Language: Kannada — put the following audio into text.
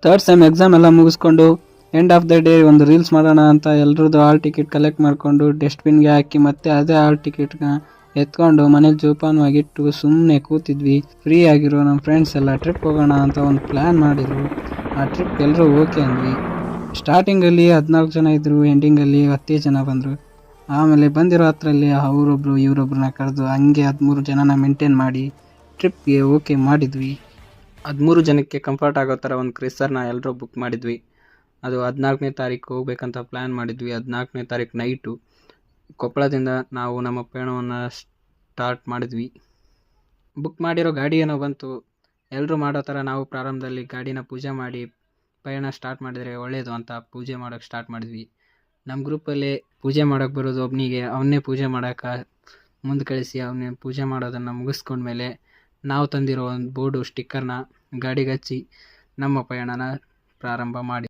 ಥರ್ಡ್ ಸೆಮ್ ಎಕ್ಸಾಮ್ ಎಲ್ಲ ಮುಗಿಸ್ಕೊಂಡು ಎಂಡ್ ಆಫ್ ದ ಡೇ ಒಂದು ರೀಲ್ಸ್ ಮಾಡೋಣ ಅಂತ ಎಲ್ರದ್ದು ಹಾಲ್ ಟಿಕೆಟ್ ಕಲೆಕ್ಟ್ ಮಾಡಿಕೊಂಡು ಡಸ್ಟ್ಬಿನ್ಗೆ ಹಾಕಿ ಮತ್ತೆ ಅದೇ ಹಾಲ್ ಟಿಕೆಟ್ನ ಎತ್ಕೊಂಡು ಮನೇಲಿ ಜೋಪಾನವಾಗಿಟ್ಟು ಸುಮ್ಮನೆ ಕೂತಿದ್ವಿ. ಫ್ರೀ ಆಗಿರೋ ನಮ್ಮ ಫ್ರೆಂಡ್ಸ್ ಎಲ್ಲ ಟ್ರಿಪ್ ಹೋಗೋಣ ಅಂತ ಒಂದು ಪ್ಲ್ಯಾನ್ ಮಾಡಿದ್ರು. ಆ ಟ್ರಿಪ್ ಎಲ್ಲರೂ ಓಕೆ ಅಂದ್ವಿ. ಸ್ಟಾರ್ಟಿಂಗಲ್ಲಿ 14 ಜನ ಇದ್ದರು, ಎಂಡಿಂಗಲ್ಲಿ 10 ಜನ ಬಂದರು. ಆಮೇಲೆ ಬಂದಿರೋ ಹತ್ರಲ್ಲಿ ಅವರೊಬ್ಬರು ಇವರೊಬ್ಬರನ್ನ ಕರೆದು ಹಂಗೆ 13 ಜನನ ಮೇಂಟೈನ್ ಮಾಡಿ ಟ್ರಿಪ್ಗೆ ಓಕೆ ಮಾಡಿದ್ವಿ. 13 ಜನಕ್ಕೆ ಕಂಫರ್ಟ್ ಆಗೋ ಥರ ಒಂದು ಕ್ರಿಸರ್ನ ಎಲ್ಲರೂ ಬುಕ್ ಮಾಡಿದ್ವಿ. ಅದು 14ನೇ ತಾರೀಕು ಹೋಗ್ಬೇಕಂತ ಪ್ಲ್ಯಾನ್ ಮಾಡಿದ್ವಿ. 14ನೇ ತಾರೀಕು ನೈಟು ಕೊಪ್ಪಳದಿಂದ ನಾವು ನಮ್ಮ ಪಯಣವನ್ನು ಸ್ಟಾರ್ಟ್ ಮಾಡಿದ್ವಿ. ಬುಕ್ ಮಾಡಿರೋ ಗಾಡಿ ಏನೋ ಬಂತು. ಎಲ್ಲರೂ ಮಾಡೋ ಥರ ನಾವು ಪ್ರಾರಂಭದಲ್ಲಿ ಗಾಡಿನ ಪೂಜೆ ಮಾಡಿ ಪಯಣ ಸ್ಟಾರ್ಟ್ ಮಾಡಿದರೆ ಒಳ್ಳೆಯದು ಅಂತ ಪೂಜೆ ಮಾಡೋಕ್ಕೆ ಸ್ಟಾರ್ಟ್ ಮಾಡಿದ್ವಿ. ನಮ್ಮ ಗ್ರೂಪಲ್ಲಿ ಪೂಜೆ ಮಾಡೋಕ್ಕೆ ಬರೋದು ಒಬ್ಬನಿಗೆ, ಅವನ್ನೇ ಪೂಜೆ ಮಾಡೋಕ್ಕೆ ಮುಂದೆ ಕಳಿಸಿ ಅವನ್ನೇ ಪೂಜೆ ಮಾಡೋದನ್ನು ಮುಗಿಸ್ಕೊಂಡ್ಮೇಲೆ ನಾವು ತಂದಿರೋ ಒಂದು ಬೋರ್ಡು ಸ್ಟಿಕ್ಕರ್ನ ಗಾಡಿಗೆ ಹಚ್ಚಿ ನಮ್ಮ ಪಯಣನ ಪ್ರಾರಂಭ ಮಾಡಿ